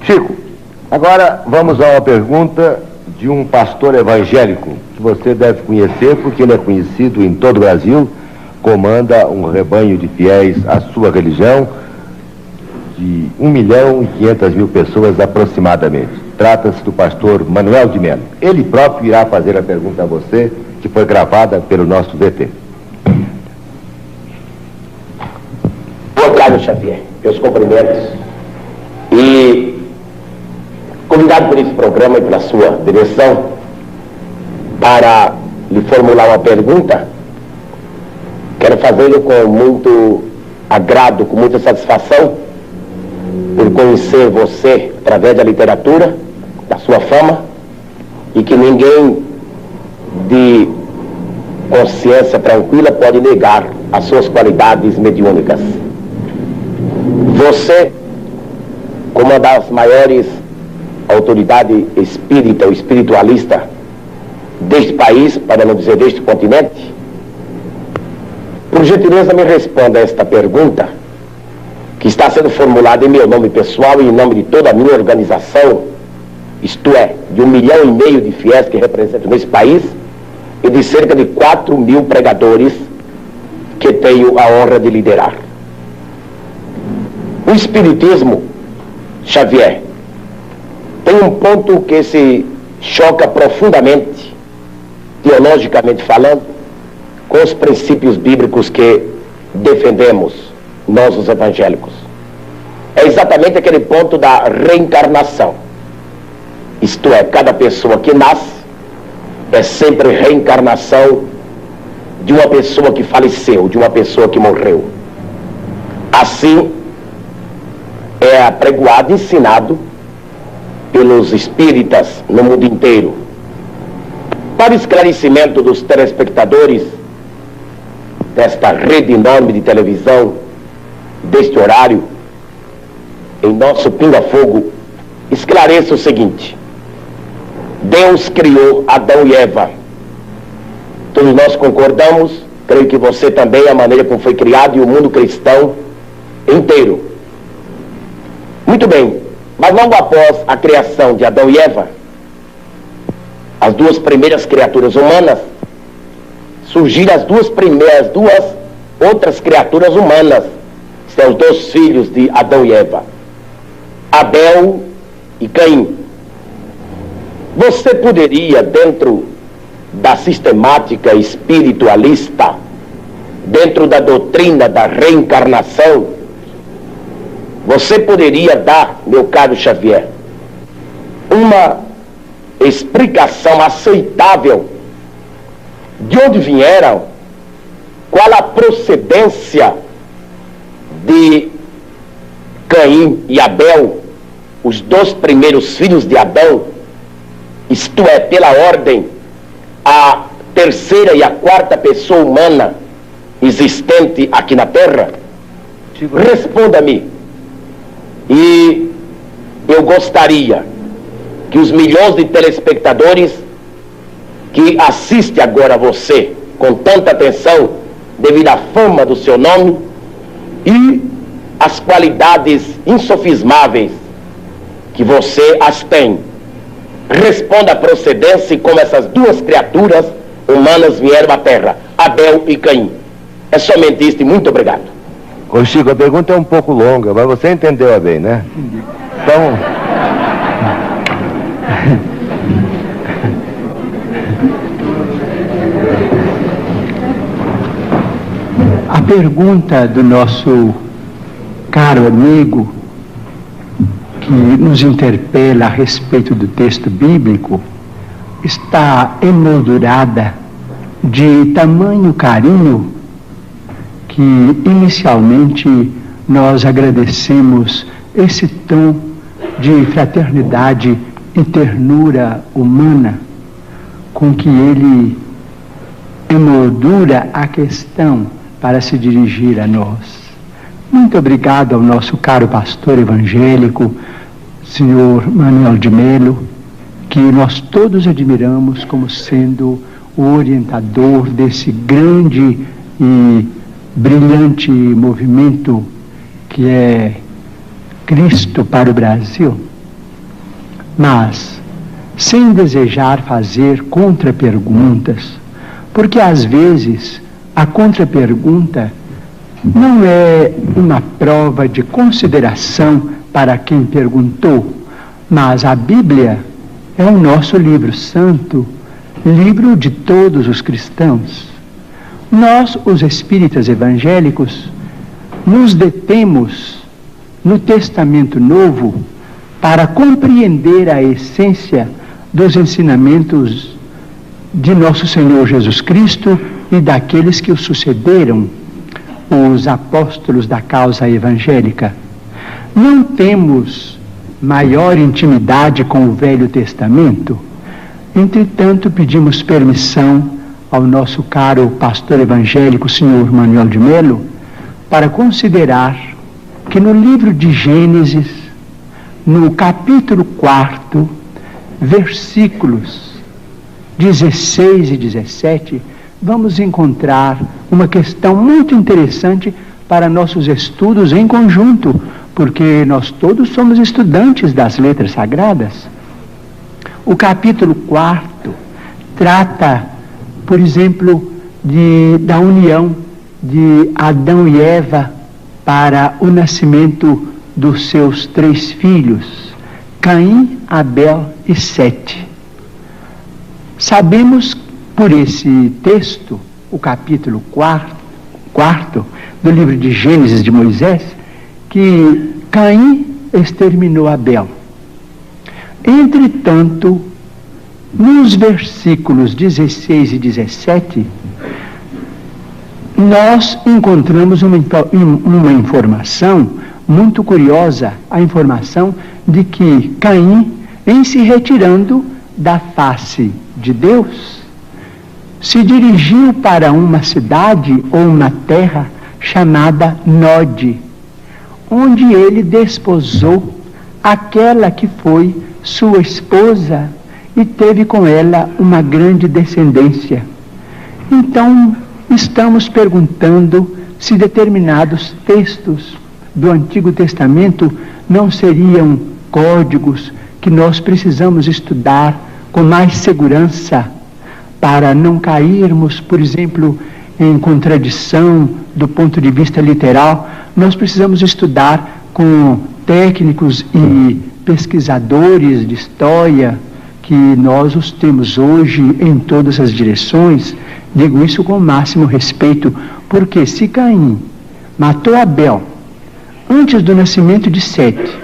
Chico, agora vamos a uma pergunta de um pastor evangélico que você deve conhecer porque ele é conhecido em todo o Brasil, comanda um rebanho de fiéis à sua religião de 1.500.000 pessoas aproximadamente. Trata-se do pastor Manuel de Melo. Ele próprio irá fazer a pergunta a você, que foi gravada pelo nosso VT. Boa tarde, Xavier. Meus cumprimentos. E convidado por esse programa e pela sua direção para lhe formular uma pergunta, quero fazê-lo com muito agrado, com muita satisfação, por conhecer você através da literatura, da sua fama, e que ninguém de consciência tranquila pode negar as suas qualidades mediúnicas. Você, como uma das maiores autoridades espírita ou espiritualista deste país, para não dizer deste continente, por gentileza me responda a esta pergunta, que está sendo formulada em meu nome pessoal e em nome de toda a minha organização, isto é, de 1,5 milhão de fiéis que representam nesse país e de cerca de 4.000 pregadores que tenho a honra de liderar. O Espiritismo, Xavier, tem um ponto que se choca profundamente, teologicamente falando, com os princípios bíblicos que defendemos, nós os evangélicos. É exatamente aquele ponto da reencarnação. Isto é, cada pessoa que nasce é sempre reencarnação de uma pessoa que faleceu, de uma pessoa que morreu. Assim, é apregoado e ensinado pelos espíritas no mundo inteiro. Para esclarecimento dos telespectadores desta rede enorme de televisão, deste horário, em nosso pinga-fogo, esclareça o seguinte: Deus criou Adão e Eva. Todos nós concordamos, creio que você também, a maneira como foi criado e o mundo cristão inteiro. Muito bem, mas logo após a criação de Adão e Eva, as duas primeiras criaturas humanas, surgiram as duas outras criaturas humanas. São os dois filhos de Adão e Eva, Abel e Caim. Você poderia, dentro da sistemática espiritualista, dentro da doutrina da reencarnação, você poderia dar, meu caro Xavier, uma explicação aceitável de onde vieram, qual a procedência de Caim e Abel, os dois primeiros filhos de Adão, isto é, pela ordem, a terceira e a quarta pessoa humana existente aqui na Terra? Responda-me. E eu gostaria que os milhões de telespectadores que assistem agora a você com tanta atenção, devido à fama do seu nome e as qualidades insofismáveis que você as tem, responda a procedência e como essas duas criaturas humanas vieram à Terra, Abel e Caim. É somente isso e muito obrigado. Ô Chico, a pergunta é um pouco longa, mas você entendeu bem, né? Então... A pergunta do nosso caro amigo, que nos interpela a respeito do texto bíblico, está emoldurada de tamanho carinho que inicialmente nós agradecemos esse tom de fraternidade e ternura humana com que ele emoldura a questão para se dirigir a nós. Muito obrigado ao nosso caro pastor evangélico, senhor Manuel de Melo, que nós todos admiramos como sendo o orientador desse grande e brilhante movimento que é Cristo para o Brasil. mas sem desejar fazer contraperguntas, porque às vezes a contrapergunta não é uma prova de consideração para quem perguntou, mas a Bíblia é o nosso livro santo, livro de todos os cristãos. Nós, os espíritas evangélicos, nos detemos no Testamento Novo para compreender a essência dos ensinamentos de nosso Senhor Jesus Cristo e daqueles que o sucederam, os apóstolos da causa evangélica. Não temos maior intimidade com o Velho Testamento, entretanto pedimos permissão ao nosso caro pastor evangélico, senhor Manuel de Melo, para considerar que no livro de Gênesis, no capítulo 4, versículos 16 e 17, vamos encontrar uma questão muito interessante para nossos estudos em conjunto, porque nós todos somos estudantes das letras sagradas. O capítulo 4 trata, por exemplo, da união de Adão e Eva para o nascimento dos seus 3 filhos, Caim, Abel e Sete. Sabemos por esse texto, o capítulo 4 do livro de Gênesis de Moisés, que Caim exterminou Abel. Entretanto, nos versículos 16 e 17, nós encontramos uma informação muito curiosa, a informação de que Caim, em se retirando da face de Deus, se dirigiu para uma cidade ou uma terra chamada Nod, onde ele desposou aquela que foi sua esposa e teve com ela uma grande descendência. Então, estamos perguntando se determinados textos do Antigo Testamento não seriam códigos que nós precisamos estudar com mais segurança para não cairmos, por exemplo, em contradição do ponto de vista literal. Nós precisamos estudar com técnicos e pesquisadores de história, que nós os temos hoje em todas as direções. Digo isso com o máximo respeito, porque se Caim matou Abel antes do nascimento de Sete,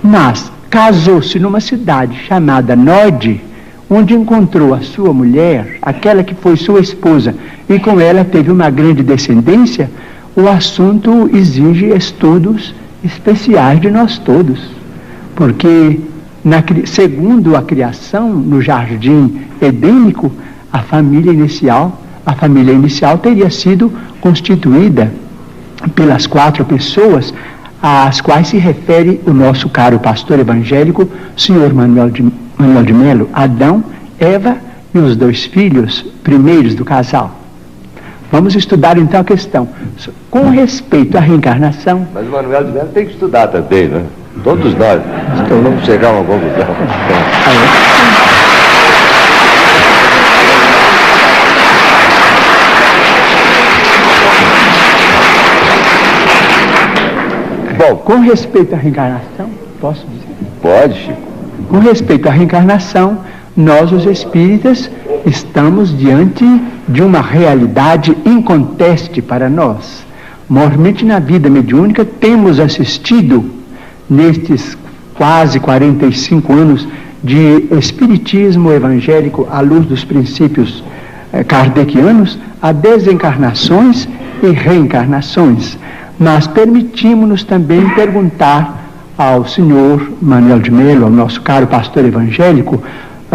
mas casou-se numa cidade chamada Nod, onde encontrou a sua mulher, aquela que foi sua esposa, e com ela teve uma grande descendência, o assunto exige estudos especiais de nós todos, porque segundo a criação no jardim edênico, a família inicial teria sido constituída pelas 4 pessoas às quais se refere o nosso caro pastor evangélico, senhor Manuel de Melo: Adão, Eva e os 2 filhos primeiros do casal. Vamos estudar então a questão com respeito à reencarnação. Mas o Manuel de Melo tem que estudar também, né? Todos nós. Então vamos chegar a uma conclusão. Bom, com respeito à reencarnação, posso dizer? Pode, Chico. Com respeito à reencarnação, nós, os espíritas, estamos diante de uma realidade inconteste para nós. Mormente na vida mediúnica, temos assistido, nestes quase 45 anos de espiritismo evangélico à luz dos princípios kardecianos, a desencarnações e reencarnações. Mas permitimos-nos também perguntar ao senhor Manuel de Melo, ao nosso caro pastor evangélico,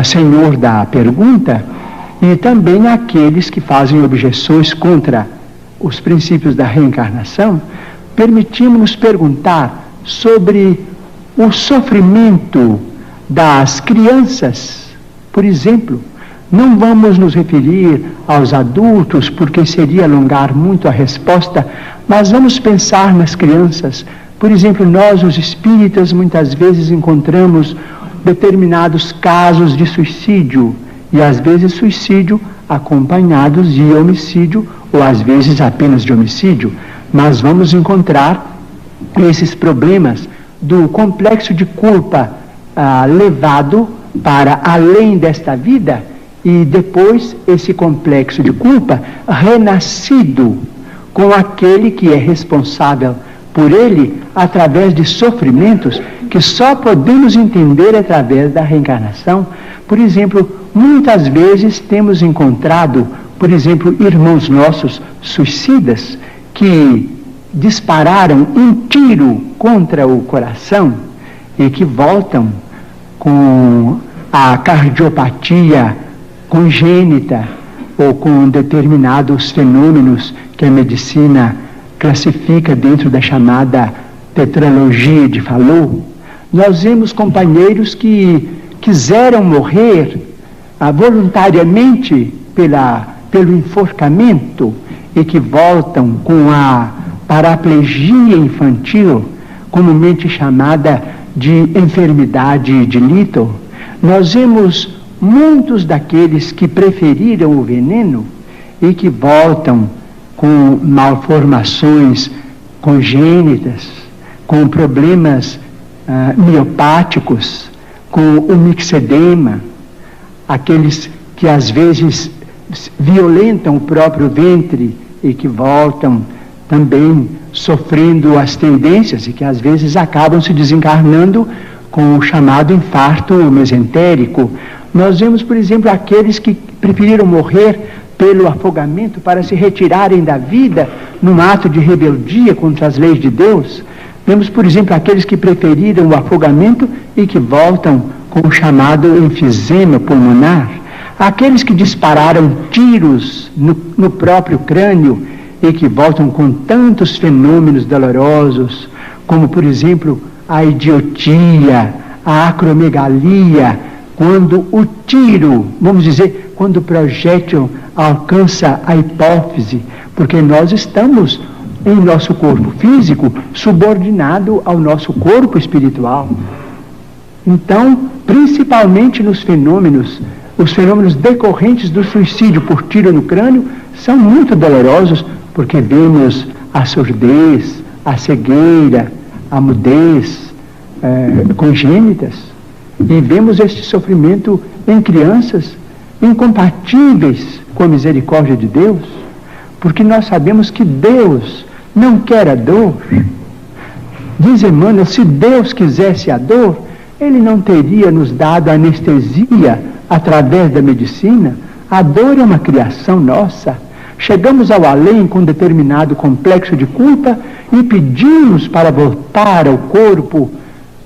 senhor da pergunta, e também àqueles que fazem objeções contra os princípios da reencarnação, permitimos-nos perguntar sobre o sofrimento das crianças, por exemplo. Não vamos nos referir aos adultos, porque seria alongar muito a resposta, mas vamos pensar nas crianças. Por exemplo, nós, os espíritas, muitas vezes encontramos determinados casos de suicídio, e às vezes suicídio acompanhados de homicídio, ou às vezes apenas de homicídio. Mas vamos encontrar esses problemas do complexo de culpa levado para além desta vida, e depois esse complexo de culpa renascido com aquele que é responsável por ele através de sofrimentos que só podemos entender através da reencarnação. Por exemplo, muitas vezes temos encontrado, por exemplo, irmãos nossos suicidas que dispararam um tiro contra o coração e que voltam com a cardiopatia congênita ou com determinados fenômenos que a medicina classifica dentro da chamada tetralogia de Fallot. Nós vemos companheiros que quiseram morrer voluntariamente pelo enforcamento e que voltam com a paraplegia infantil, comumente chamada de enfermidade de Little. Nós vemos muitos daqueles que preferiram o veneno e que voltam com malformações congênitas, com problemas miopáticos, com o mixedema, aqueles que às vezes violentam o próprio ventre e que voltam também sofrendo as tendências e que às vezes acabam se desencarnando com o chamado infarto mesentérico. Nós vemos, por exemplo, aqueles que preferiram morrer pelo afogamento para se retirarem da vida num ato de rebeldia contra as leis de Deus. Vemos, por exemplo, aqueles que preferiram o afogamento e que voltam com o chamado enfisema pulmonar. Aqueles que dispararam tiros no próprio crânio e que voltam com tantos fenômenos dolorosos, como, por exemplo, a idiotia, a acromegalia, quando o tiro, vamos dizer, quando o projétil alcança a hipófise, porque nós estamos em nosso corpo físico subordinado ao nosso corpo espiritual. Então, principalmente nos fenômenos, os fenômenos decorrentes do suicídio por tiro no crânio são muito dolorosos, porque vemos a surdez, a cegueira, a mudez congênitas, e vemos este sofrimento em crianças incompatíveis com a misericórdia de Deus, porque nós sabemos que Deus não quer a dor. Diz Emmanuel, se Deus quisesse a dor, Ele não teria nos dado anestesia através da medicina. A dor é uma criação nossa. Chegamos ao além com determinado complexo de culpa e pedimos para voltar ao corpo,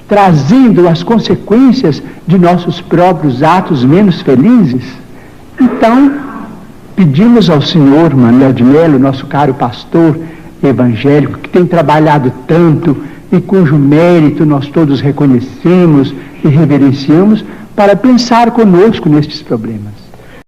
trazendo as consequências de nossos próprios atos menos felizes. Então, pedimos ao Senhor Manuel de Melo, nosso caro pastor evangélico, que tem trabalhado tanto e cujo mérito nós todos reconhecemos e reverenciamos, para pensar conosco nestes problemas.